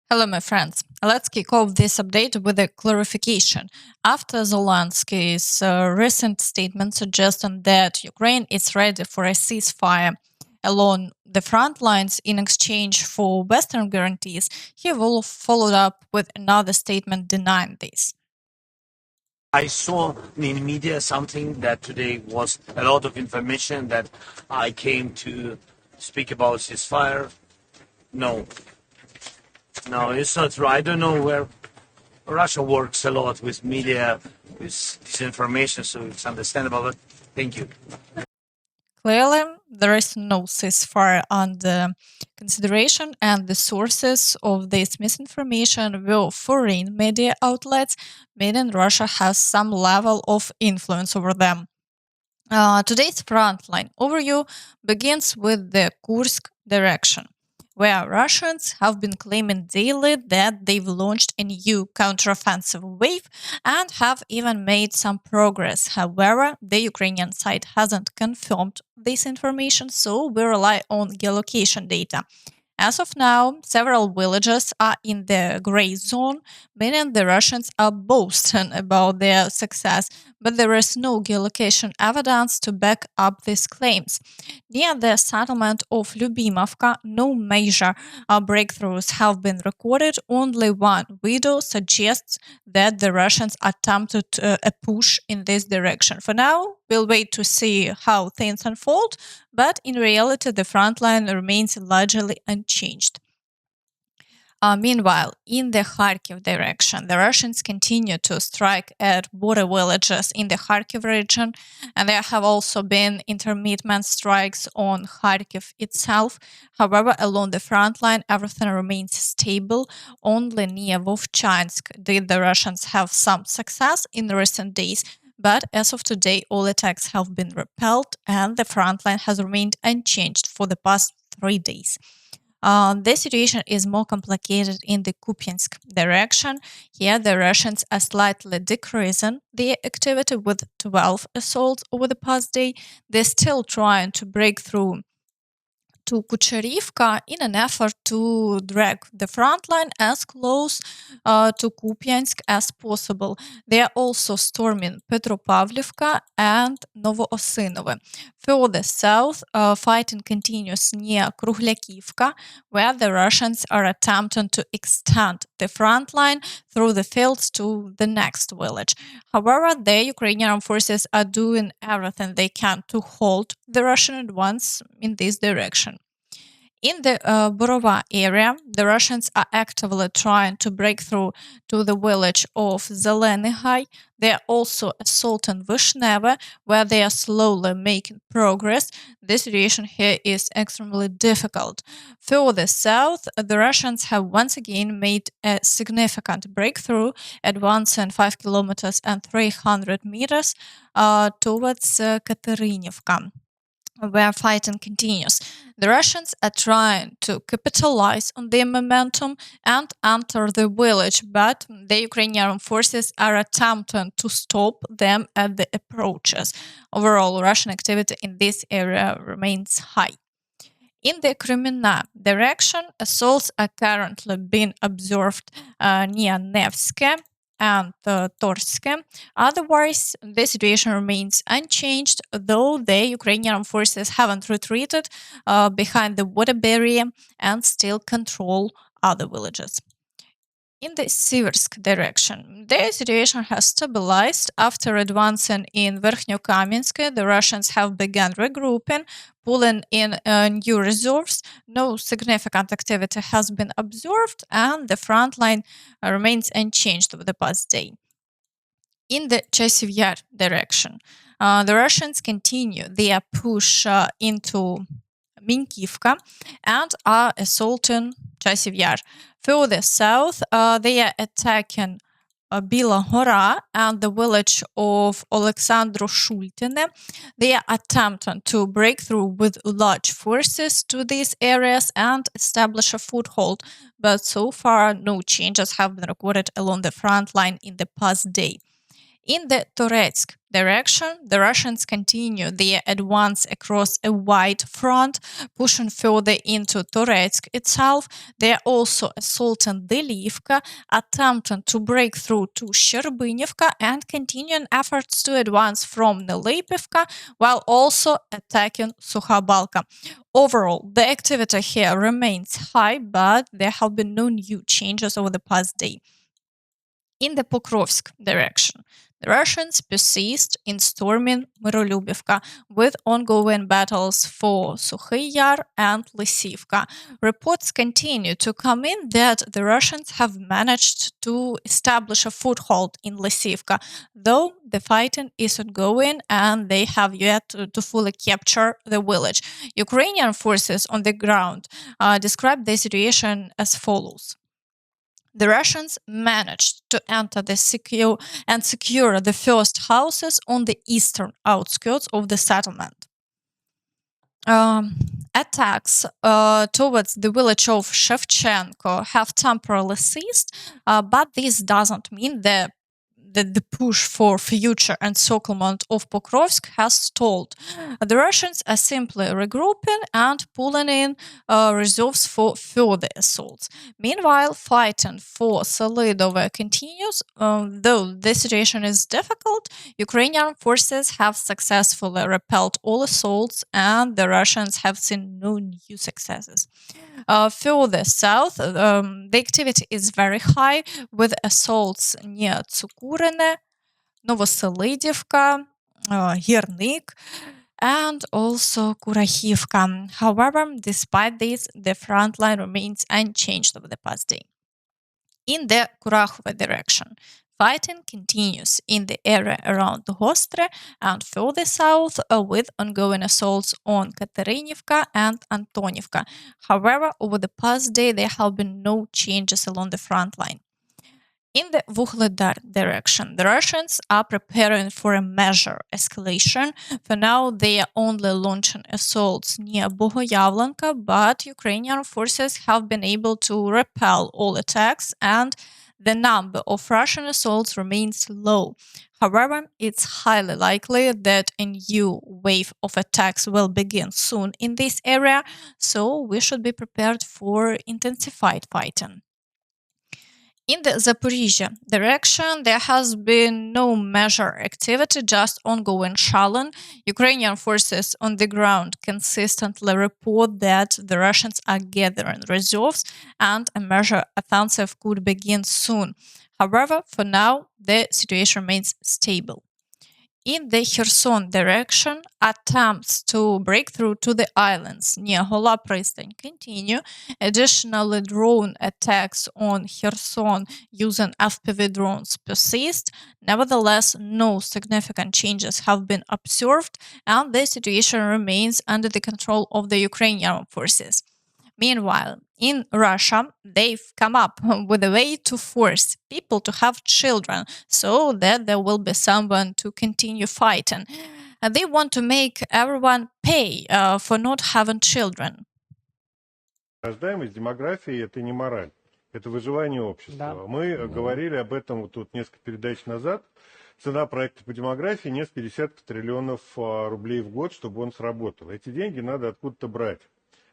Hello, my friends. Let's kick off this update with a clarification. After Zelensky's recent statement suggesting that Ukraine is ready for a ceasefire along the front lines in exchange for Western guarantees, he will followed up with another statement denying this. I saw in media something that today was a lot of information that I came to speak about ceasefire. No, it's not true. I don't know where Russia works a lot with media, with disinformation, so it's understandable. But thank you. Clearly, there is no ceasefire under consideration, and the sources of this misinformation were foreign media outlets, meaning Russia has some level of influence over them. Today's frontline overview begins with the Kursk direction, where Russians have been claiming daily that they've launched a new counteroffensive wave and have even made some progress. However, the Ukrainian side hasn't confirmed this information, so we rely on geolocation data. As of now, several villages are in the gray zone, meaning the Russians are boasting about their success, but there is no geolocation evidence to back up these claims. Near the settlement of Lyubimovka, no major breakthroughs have been recorded. Only one video suggests that the Russians attempted a push in this direction. For now, we'll wait to see how things unfold, but in reality, the front line remains largely unchanged. Meanwhile, in the Kharkiv direction, the Russians continue to strike at border villages in the Kharkiv region, and there have also been intermittent strikes on Kharkiv itself. However, along the front line, everything remains stable. Only near Vovchansk did the Russians have some success in recent days, but as of today, all attacks have been repelled, and the front line has remained unchanged for the past 3 days. The situation is more complicated in the Kupiansk direction. Here, the Russians are slightly decreasing their activity with 12 assaults over the past day. They're still trying to break through to Kucherivka in an effort to drag the front line as close to Kupiansk as possible. They are also storming Petropavlivka and Novoosinovo. Further south, fighting continues near Kruhlякivka, where the Russians are attempting to extend the front line through the fields to the next village. However, the Ukrainian forces are doing everything they can to halt the Russian advance in this direction. In the Borova area, the Russians are actively trying to break through to the village of Zelensky. They are also assaulting Vishneva, where they are slowly making progress. The situation here is extremely difficult. Further south, the Russians have once again made a significant breakthrough, advancing 5 kilometers and 300 meters towards Katerinivka, where fighting continues. The Russians are trying to capitalize on their momentum and enter the village, but the Ukrainian forces are attempting to stop them at the approaches. Overall, Russian activity in this area remains high. In the Kreminna direction, assaults are currently being observed near Nevske and Toretsk. Otherwise, the situation remains unchanged, though the Ukrainian forces haven't retreated behind the water barrier and still control other villages. In the Siversk direction, the situation has stabilized. After advancing in Verkhnyo-Kamensk, the Russians have begun regrouping, pulling in new reserves. No significant activity has been observed, and the front line remains unchanged over the past day. In the Chasiv Yar direction, the Russians continue their push into Minkivka and are assaulting Chasiv Yar. Further south, they are attacking Bila Hora and the village of Alexandro Shultine. They are attempting to break through with large forces to these areas and establish a foothold, but so far no changes have been recorded along the front line in the past day. In the Toretsk direction, the Russians continue their advance across a wide front, pushing further into Toretsk itself. They are also assaulting Lysivka, attempting to break through to Shcherbynivka, and continuing efforts to advance from Nelipivka, while also attacking Sukhabalka. Overall, the activity here remains high, but there have been no new changes over the past day. In the Pokrovsk direction, the Russians persist in storming Myrolyubivka with ongoing battles for Chasiv Yar and Lysivka. Reports continue to come in that the Russians have managed to establish a foothold in Lysivka, though the fighting is ongoing and they have yet to fully capture the village. Ukrainian forces on the ground describe the situation as follows. The Russians managed to enter the secure the first houses on the eastern outskirts of the settlement. Attacks towards the village of Shevchenko have temporarily ceased, but this doesn't mean that the push for future encirclement of Pokrovsk has stalled. The Russians are simply regrouping and pulling in reserves for further assaults. Meanwhile, fighting for Solidovo continues. Though the situation is difficult, Ukrainian forces have successfully repelled all assaults, and the Russians have seen no new successes. Further south, the activity is very high, with assaults near Tsukurine, Novoselidivka, Yernik, and also Kurakhivka. However, despite this, the front line remains unchanged over the past day. In the Kurakhove direction, fighting continues in the area around Gostre and further south, with ongoing assaults on Katerinivka and Antonivka. However, over the past day, there have been no changes along the front line. In the Vuhledar direction, the Russians are preparing for a major escalation. For now, they are only launching assaults near Bogoyavlenka, but Ukrainian forces have been able to repel all attacks, and the number of Russian assaults remains low. However, it's highly likely that a new wave of attacks will begin soon in this area, so we should be prepared for intensified fighting. In the Zaporizhia direction, there has been no major activity, just ongoing shelling. Ukrainian forces on the ground consistently report that the Russians are gathering reserves and a major offensive could begin soon. However, for now, the situation remains stable. In the Kherson direction, attempts to break through to the islands near Hola Pristan continue. Additionally, drone attacks on Kherson using FPV drones persist. Nevertheless, no significant changes have been observed, and the situation remains under the control of the Ukrainian forces. Meanwhile, in Russia, they've come up with a way to force people to have children so that there will be someone to continue fighting. They want to make everyone pay for not having children. Рождаемость, демография – это не мораль, это выживание общества. Да. Мы говорили об этом вот тут несколько передач назад. Цена проекта по демографии несколько десятков триллионов рублей в год, чтобы он сработал. Эти деньги надо откуда-то брать.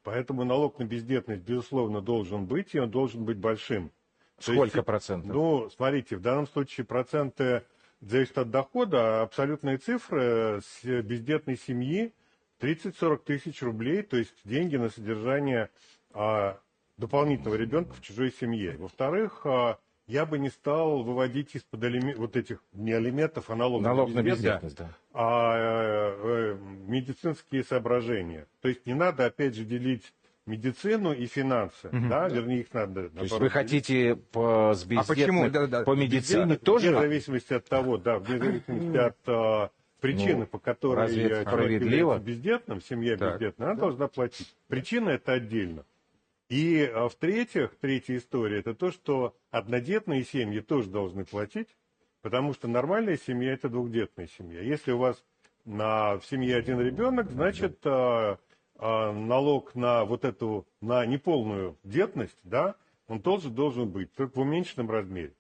Поэтому налог на бездетность, безусловно, должен быть, и он должен быть большим. Сколько процентов? Ну, смотрите, в данном случае проценты зависят от дохода, а абсолютные цифры с бездетной семьи 30-40 тысяч рублей, то есть деньги на содержание дополнительного ребенка в чужой семье. Во-вторых, я бы не стал выводить из-под вот этих не алиментов, а налог на бездетность, да. Медицинские соображения. То есть не надо, опять же, делить медицину и финансы, да, вернее, их надо... То есть вы хотите по медицине тоже? Вне зависимости от того, да, вне зависимости от причины, по которой человек является бездетным, семья бездетная, она должна платить. Причина это отдельно. И в-третьих, третья история, это то, что однодетные семьи тоже должны платить, потому что нормальная семья – это двухдетная семья. Если у вас в семье один ребенок, значит, налог на вот эту, на неполную детность, да, он тоже должен быть, только в уменьшенном размере.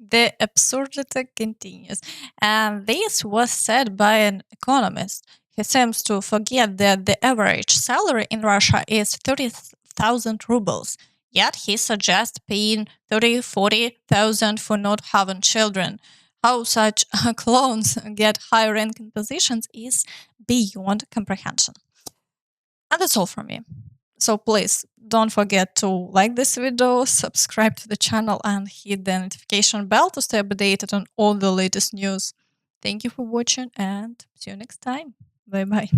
The absurdity continues. And this was said by an economist. He seems to forget that the average salary in Russia is 30,000 rubles. Yet he suggests paying 30, 40,000 for not having children. How such clones get high ranking positions is beyond comprehension. And that's all from me. So please don't forget to like this video, subscribe to the channel, and hit the notification bell to stay updated on all the latest news. Thank you for watching and see you next time. Bye bye.